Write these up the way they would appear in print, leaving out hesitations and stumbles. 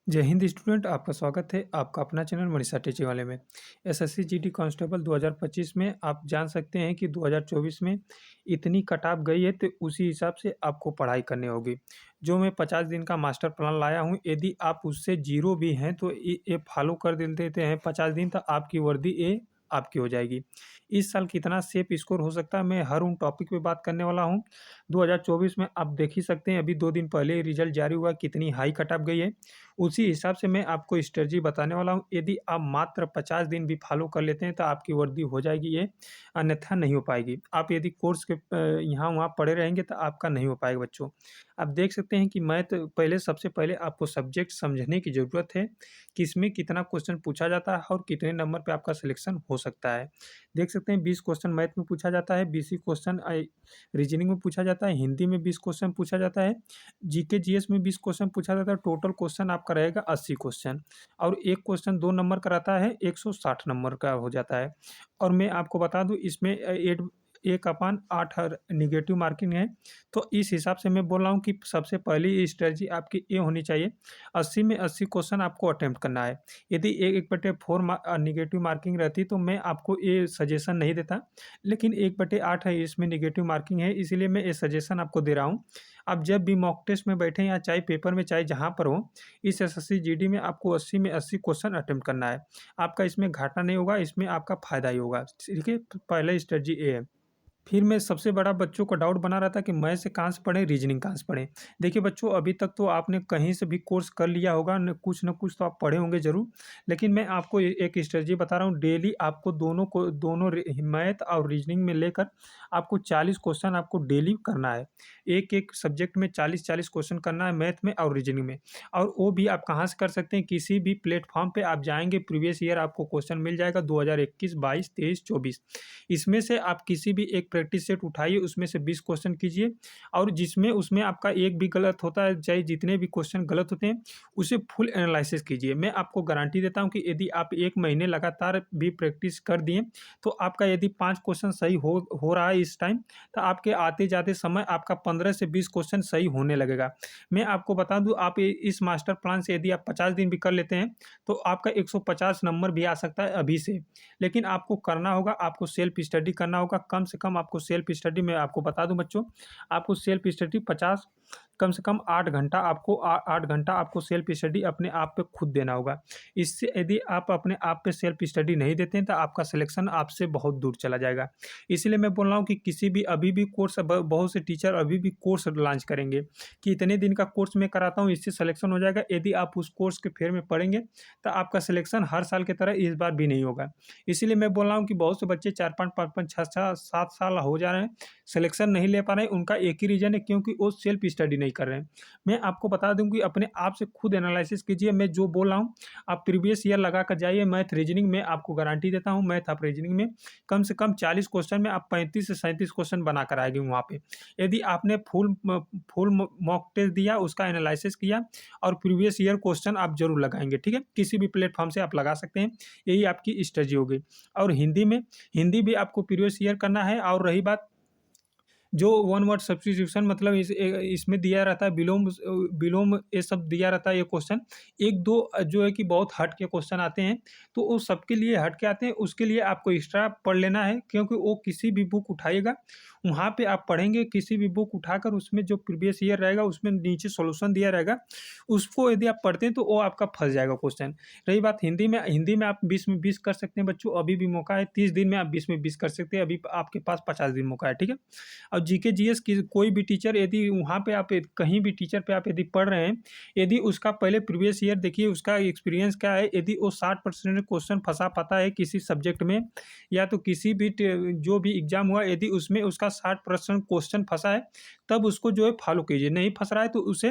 जय हिंद स्टूडेंट, आपका स्वागत है आपका अपना चैनल मनीषा टीचिंग वाले में। एसएससी जीडी कांस्टेबल 2025 में आप जान सकते हैं कि 2024 में इतनी कट ऑफ गई है, तो उसी हिसाब से आपको पढ़ाई करनी होगी। जो मैं 50 दिन का मास्टर प्लान लाया हूं, यदि आप उससे जीरो भी हैं तो ये फॉलो कर देते हैं 50 दिन, तो आपकी वर्दी ये आपकी हो जाएगी। इस साल कितना सेफ स्कोर हो सकता है, मैं हर उन टॉपिक पे बात करने वाला हूं। 2024 में आप देख ही सकते हैं, अभी 2 दिन पहले रिजल्ट जारी हुआ, कितनी हाई कट ऑफ गई है। उसी हिसाब से मैं आपको स्ट्रेटजी बताने वाला हूँ। यदि आप मात्र 50 दिन भी फॉलो कर लेते हैं तो आपकी वर्दी हो जाएगी ये, अन्यथा नहीं हो पाएगी। आप यदि कोर्स के यहाँ वहाँ पड़े रहेंगे तो आपका नहीं हो पाएगा बच्चों। आप देख सकते हैं कि मैथ पहले सबसे पहले आपको सब्जेक्ट समझने की ज़रूरत है कि इसमें कितना क्वेश्चन पूछा जाता है और कितने नंबर पे आपका सिलेक्शन हो सकता है। देख सकते हैं 20 क्वेश्चन मैथ में पूछा जाता है, 20 ही क्वेश्चन रीजनिंग में पूछा जाता है, हिंदी में 20 क्वेश्चन पूछा जाता है, जीके जीएस में 20 क्वेश्चन पूछा जाता है। टोटल क्वेश्चन आपका रहेगा 80 क्वेश्चन, और एक क्वेश्चन 2 नंबर का रहता है, 160 नंबर का हो जाता है। और मैं आपको बता दूं, इसमें 1/8 हर निगेटिव मार्किंग है। तो इस हिसाब से मैं बोल रहा हूँ कि सबसे पहली स्ट्रेटजी आपकी ये होनी चाहिए, 80 में 80 क्वेश्चन आपको अटेम्प्ट करना है। यदि 1/4 निगेटिव मार्किंग रहती तो मैं आपको ये सजेशन नहीं देता, लेकिन 1/8 है, इसमें निगेटिव मार्किंग है, इसीलिए मैं ये सजेशन आपको दे रहा हूँ। आप जब भी मॉक टेस्ट में बैठें या चाहे पेपर में, चाहे जहाँ पर हो, इस एसएससी जीडी में आपको 80 में 80 क्वेश्चन अटेम्प्ट करना है। आपका इसमें घाटा नहीं होगा, इसमें आपका फ़ायदा ही होगा। ठीक है? पहला स्ट्रेटजी ये है। फिर मैं सबसे बड़ा बच्चों को डाउट बना रहा था कि मैथ से कहाँ से पढ़ें, रीजनिंग कहाँ से पढ़ें। देखिए बच्चों, अभी तक तो आपने कहीं से भी कोर्स कर लिया होगा, न कुछ तो आप पढ़े होंगे ज़रूर। लेकिन मैं आपको एक स्ट्रेटजी बता रहा हूँ, डेली आपको दोनों मैथ और रीजनिंग में लेकर आपको 40 क्वेश्चन आपको डेली करना है। एक एक सब्जेक्ट में 40-40 क्वेश्चन करना है, मैथ में और रीजनिंग में। और वो भी आप कहाँ से कर सकते हैं, किसी भी प्लेटफॉर्म पर आप जाएंगे, प्रीवियस ईयर आपको क्वेश्चन मिल जाएगा, 2021, 22, 23, 24। इसमें से आप किसी भी एक प्रैक्टिस सेट उठाइए, उसमें से 20 क्वेश्चन कीजिए, और जिसमें उसमें आपका एक भी गलत होता है, चाहे जितने भी क्वेश्चन गलत होते हैं, उसे फुल एनालिसिस कीजिए। मैं आपको गारंटी देता हूं कि यदि आप 1 महीने लगातार भी प्रैक्टिस कर दिए, तो आपका यदि 5 क्वेश्चन सही हो रहा है इस टाइम, तो आपके आते-जाते समय आपका 15 से 20 क्वेश्चन सही होने लगेगा। मैं आपको बता दूं, आप इस मास्टर प्लान से यदि आप 50 दिन भी कर लेते हैं, तो आपका 150 नंबर भी आ सकता है अभी से। लेकिन आपको करना होगा, आपको सेल्फ स्टडी करना होगा। कम से कम आपको सेल्फ स्टडी में आपको बता दूं बच्चों, आपको सेल्फ स्टडी 50 कम से कम 8 घंटा आपको 8 घंटा आपको सेल्फ स्टडी अपने आप पे खुद देना होगा। इससे यदि आप अपने आप पे सेल्फ स्टडी नहीं देते हैं, तो आपका सिलेक्शन आपसे बहुत दूर चला जाएगा। इसलिए मैं बोल रहा हूँ कि किसी भी अभी भी कोर्स, बहुत से टीचर अभी भी कोर्स लॉन्च करेंगे कि इतने दिन का कोर्स मैं कराता हूँ, इससे सिलेक्शन हो जाएगा। यदि आप उस कोर्स के फेर में पढ़ेंगे, तो आपका सिलेक्शन हर साल की तरह इस बार भी नहीं होगा। इसीलिए मैं बोल रहा हूँ कि बहुत से बच्चे 4-5, 5-5, 6-6, 7 साल हो जा रहे हैं, सिलेक्शन नहीं ले पा रहे हैं। उनका एक ही रीज़न है, क्योंकि वो सेल्फ स्टडी नहीं कर रहे हैं। मैं आपको बता दूँ कि अपने आप से खुद एनालिसिस कीजिए। मैं जो बोल रहा हूँ, आप प्रीवियस ईयर लगा कर जाइए। मैथ रीजनिंग में आपको गारंटी देता हूँ, मैथ आप रीजनिंग में कम से कम 40 क्वेश्चन में आप 35 से 37 क्वेश्चन बना कर आएँगे वहाँ पे। यदि आपने फुल मॉक टेस्ट दिया, उसका एनालिसिस किया, और प्रीवियस ईयर क्वेश्चन आप ज़रूर लगाएँगे, ठीक है? किसी भी प्लेटफ़ॉर्म से आप लगा सकते हैं। यही आपकी स्ट्रेटजी होगी। और हिंदी भी आपको प्रीवियस ईयर करना है। और रही बात जो वन वर्ड सब्स्टिट्यूशन, मतलब इसमें दिया रहता है विलोम, ये सब दिया रहता है ये क्वेश्चन। 1-2 जो है कि बहुत हट के क्वेश्चन आते हैं, तो वो सबके लिए हट के आते हैं, उसके लिए आपको एक्स्ट्रा पढ़ लेना है, क्योंकि वो किसी भी बुक उठाइएगा, वहाँ पे आप पढ़ेंगे, किसी भी बुक उठाकर उसमें जो प्रीवियस ईयर रहेगा, उसमें नीचे सॉल्यूशन दिया रहेगा, उसको यदि आप पढ़ते हैं तो वो आपका फँस जाएगा क्वेश्चन। रही बात हिंदी में आप 20 में 20 कर सकते हैं बच्चों, अभी भी मौका है। 30 दिन में आप 20 में 20 कर सकते हैं, अभी आपके पास 50 दिन मौका है, ठीक है? और जीके जीएस की कोई भी टीचर, यदि वहाँ पे आप कहीं भी टीचर पे आप यदि पढ़ रहे हैं, यदि उसका पहले प्रीवियस ईयर देखिए, उसका एक्सपीरियंस क्या है। यदि वो 60% क्वेश्चन फंसा पाता है किसी सब्जेक्ट में, या तो किसी भी जो भी एग्जाम हुआ, यदि उसमें उसका 60% क्वेश्चन फंसा है, तब उसको जो है फॉलो कीजिए। नहीं फंस रहा है तो उसे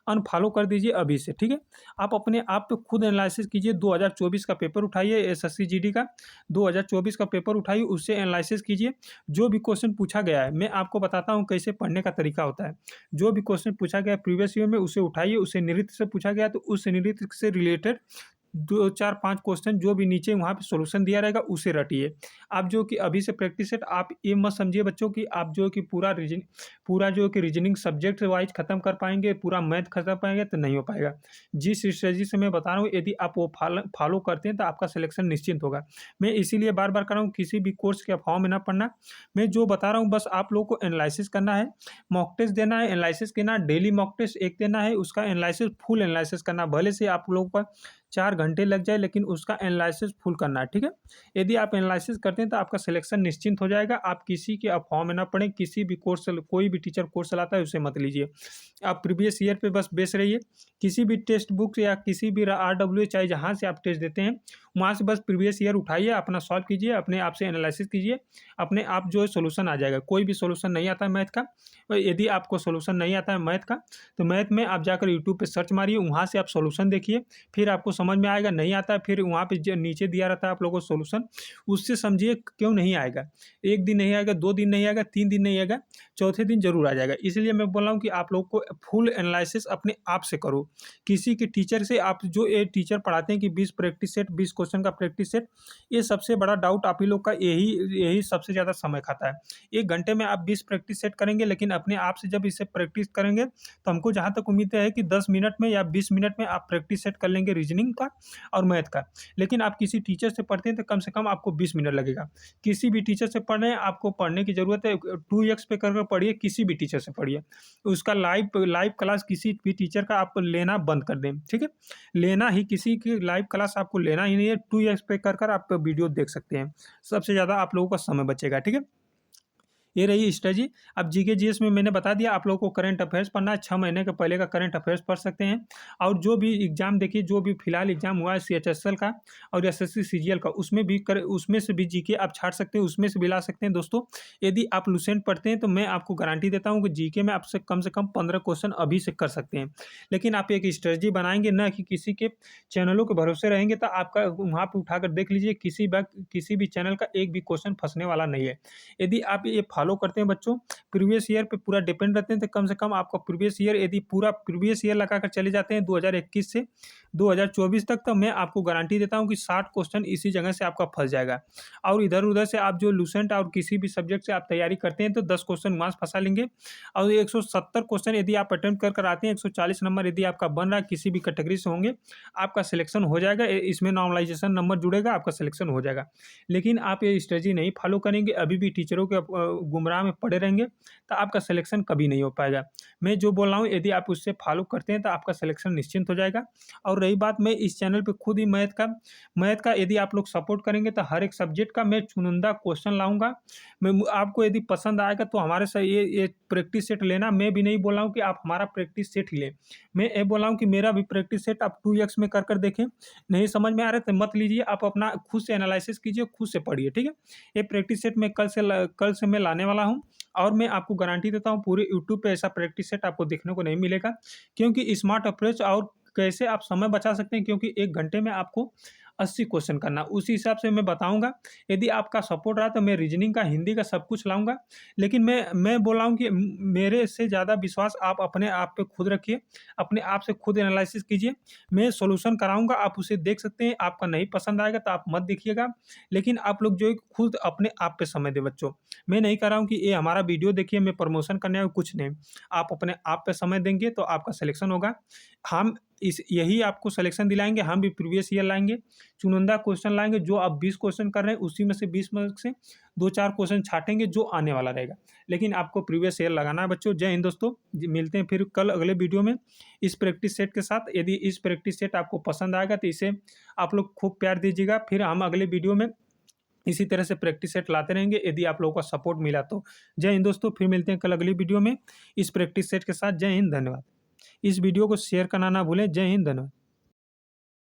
अनफॉलो कर दीजिए अभी से, ठीक है? आप अपने आप पे खुद एनालिसिस कीजिए। 2024 का पेपर उठाइए, एसएससी जीडी का 2024 का पेपर उठाइए, उससे एनालिसिस कीजिए। जो भी क्वेश्चन पूछा गया है, मैं आपको बताता हूँ कैसे पढ़ने का तरीका होता है। जो भी क्वेश्चन पूछा गया है प्रीवियस ईयर में, उसे उठाइए। उसे नृत्य से पूछा गया है, तो उस नृत्य से रिलेटेड 2, 4, 5 क्वेश्चन जो भी नीचे वहाँ पे सॉल्यूशन दिया रहेगा उसे रटिए। आप जो कि अभी से प्रैक्टिस सेट आप ये मत समझिए बच्चों कि आप जो कि पूरा जो कि रीजनिंग सब्जेक्ट वाइज़ खत्म कर पाएँगे, पूरा मैथ खत्म पाएँगे तो नहीं हो पाएगा। जिस स्ट्रैटेजी से मैं बता रहा हूँ यदि आप वो फॉलो करते हैं तो आपका सिलेक्शन निश्चिंत होगा। मैं इसीलिए बार-बार कह रहा हूँ किसी भी कोर्स के अफ़वाह में ना पड़ना। मैं जो बता रहा हूँ बस आप लोगों को एनालिसिस करना है, मॉक टेस्ट देना है, एनालिसिस करना है, डेली मॉक टेस्ट 1 देना है, उसका एनालिसिस फुल एनालिसिस करना है। भले से आप लोगों का 4 घंटे लग जाए लेकिन उसका एनालिसिस फुल करना है, ठीक है? यदि आप एनालिसिस करते हैं तो आपका सिलेक्शन निश्चिंत हो जाएगा। आप किसी के अफ़वाह में ना पड़ें, किसी भी कोर्स से कोई भी टीचर कोर्स चलाता है उसे मत लीजिए। आप प्रीवियस ईयर पे बस बेस रहिए। किसी भी टेक्स्ट बुक या किसी भी आरडब्ल्यू चाहे जहाँ से आप टेस्ट देते हैं, वहाँ से बस प्रीवियस ईयर उठाइए, अपना सॉल्व कीजिए, अपने आप से एनालिसिस कीजिए, अपने आप जो है सॉल्यूशन आ जाएगा। कोई भी सॉल्यूशन नहीं आता है मैथ का, यदि आपको सॉल्यूशन नहीं आता है मैथ का, तो मैथ में आप जाकर यूट्यूब पे सर्च मारिए, वहाँ से आप सॉल्यूशन देखिए, फिर आपको समझ में आएगा। नहीं आता है, फिर वहाँ पे जो नीचे दिया रहता है आप लोगों को सॉल्यूशन, उससे समझिए क्यों नहीं आएगा। 1 दिन नहीं आएगा, 2 दिन नहीं आएगा, 3 दिन नहीं आएगा, चौथे दिन ज़रूर आ जाएगा। इसलिए मैं बोल रहा हूँ कि आप लोग को फुल एनालिसिस अपने आप से करो। किसी के टीचर से आप जो ये टीचर पढ़ाते हैं कि 20 प्रैक्टिस सेट, 20 क्वेश्चन का प्रैक्टिस सेट, ये सबसे बड़ा डाउट आप ही लोग का यही यही सबसे ज़्यादा समय खाता है। 1 घंटे में आप 20 प्रैक्टिस सेट करेंगे, लेकिन अपने आप से जब इसे प्रैक्टिस करेंगे, तो हमको जहाँ तक उम्मीद है कि 10 मिनट में या 20 मिनट में आप प्रैक्टिस सेट कर लेंगे रीजनिंग का और मैथ का। लेकिन आप किसी टीचर से पढ़ते हैं तो कम से कम आपको 20 मिनट लगेगा। किसी भी टीचर से पढ़ रहे हैं, आपको पढ़ने की ज़रूरत है, 2x पे कर पढ़िए, किसी भी टीचर से पढ़िए। उसका लाइव लाइव क्लास किसी भी टीचर का आप लेना बंद कर दें, ठीक है? लेना ही किसी की लाइव क्लास आपको लेना ही नहीं है, 2x पे कर आप वीडियो देख सकते हैं। सबसे ज़्यादा आप लोगों का समय बचेगा, ठीक है? ये रही स्ट्रेटजी। अब जीके जीएस में मैंने बता दिया आप लोगों को करंट अफेयर्स पढ़ना है, 6 महीने के पहले का करंट अफेयर्स पढ़ सकते हैं। और जो भी एग्ज़ाम देखिए, जो भी फिलहाल एग्ज़ाम हुआ है सीएचएसएल का और एसएससी सीजीएल का, उसमें से भी जीके आप छाँट सकते हैं, उसमें से भी ला सकते हैं दोस्तों। यदि आप लुसेंट पढ़ते हैं तो मैं आपको गारंटी देता हूँ कि जीके में आपसे कम से कम 15 क्वेश्चन अभी से कर सकते हैं। लेकिन आप एक स्ट्रेटजी बनाएँगे ना कि किसी के चैनलों के भरोसे रहेंगे, तो आपका वहाँ पे उठाकर देख लीजिए, किसी भी चैनल का एक भी क्वेश्चन फँसने वाला नहीं है। यदि आप ये फॉलो करते हैं बच्चों, प्रीवियस ईयर पे पूरा डिपेंड रहते हैं, तो कम से कम आपका प्रीवियस ईयर, यदि पूरा प्रीवियस ईयर लगाकर चले जाते हैं 2021 से 2024 तक, तो मैं आपको गारंटी देता हूँ कि 60 क्वेश्चन इसी जगह से आपका फँस जाएगा। और इधर-उधर से आप जो लुसेंट और किसी भी सब्जेक्ट से आप तैयारी करते हैं तो 10 क्वेश्चन वहाँ से फँसा लेंगे। और 170 क्वेश्चन यदि आप अटेम्प्ट कर आते हैं, 140 नंबर यदि आपका बन रहा है, किसी भी कैटेगरी से होंगे, आपका सिलेक्शन हो जाएगा। इसमें नॉर्मलाइजेशन नंबर जुड़ेगा, आपका सिलेक्शन हो जाएगा। लेकिन आप ये स्ट्रेटजी नहीं फॉलो करेंगे, अभी भी टीचरों के गुमराह में पड़े रहेंगे, तो आपका सिलेक्शन कभी नहीं हो पाएगा। मैं जो बोल रहा हूँ यदि आप उससे फॉलो करते हैं तो आपका सिलेक्शन निश्चिंत हो जाएगा। और रही बात, मैं इस चैनल पे खुद ही मैथ का यदि आप लोग सपोर्ट करेंगे तो हर एक सब्जेक्ट का मैं चुनिंदा क्वेश्चन लाऊँगा। मैं आपको यदि पसंद आएगा तो हमारे से ये प्रैक्टिस सेट लेना। मैं भी नहीं बोल रहा हूँ कि आप हमारा प्रैक्टिस सेट ही लें। मैं ये बोल रहा हूँ कि मेरा भी प्रैक्टिस सेट आप 2x में कर देखें। नहीं समझ में आ रहा है तो मत लीजिए, आप अपना खुद से एनालिसिस कीजिए, खुद से पढ़िए, ठीक है? ये प्रैक्टिस सेट मैं कल से मैं लाने वाला हूँ। और मैं आपको गारंटी देता हूँ पूरे यूट्यूब पे ऐसा प्रैक्टिस सेट आपको देखने को नहीं मिलेगा। क्योंकि स्मार्ट अप्रोच और कैसे आप समय बचा सकते हैं, क्योंकि 1 घंटे में आपको 80 क्वेश्चन करना, उसी हिसाब से मैं बताऊँगा। यदि आपका सपोर्ट रहा तो मैं रीजनिंग का, हिंदी का सब कुछ लाऊँगा। लेकिन मैं बोल रहा हूँ कि मेरे से ज़्यादा विश्वास आप अपने आप पे खुद रखिए, अपने आप से खुद एनालिसिस कीजिए। मैं सॉल्यूशन कराऊँगा, आप उसे देख सकते हैं। आपका नहीं पसंद आएगा तो आप मत देखिएगा। लेकिन आप लोग जो है खुद अपने आप पे समय दें बच्चों। मैं नहीं कह रहा हूँ कि ये हमारा वीडियो देखिए मैं प्रमोशन करने आया हूँ, कुछ नहीं। आप अपने आप पे समय देंगे तो आपका सिलेक्शन होगा। हम इस यही आपको सिलेक्शन दिलाएँगे, हम भी प्रीवियस ईयर लाएँगे, चुनिंदा क्वेश्चन लाएँगे। जो आप 20 क्वेश्चन कर रहे हैं उसी में से 20 मार्क्स से 2-4 क्वेश्चन छाँटेंगे जो आने वाला रहेगा। लेकिन आपको प्रीवियस ईयर लगाना है बच्चों। जय हिंद दोस्तों। जी, मिलते हैं फिर कल अगले वीडियो में इस प्रैक्टिस सेट के साथ। यदि इस प्रैक्टिस सेट आपको पसंद आएगा तो इसे आप लोग खूब प्यार दीजिएगा। फिर हम अगले वीडियो में इसी तरह से प्रैक्टिस सेट लाते रहेंगे, यदि आप लोगों का सपोर्ट मिला तो। जय हिंद दोस्तों, फिर मिलते हैं कल अगली वीडियो में इस प्रैक्टिस सेट के साथ। जय हिंद, धन्यवाद। इस वीडियो को शेयर करना ना भूलें। जय हिंद, धन्यवाद।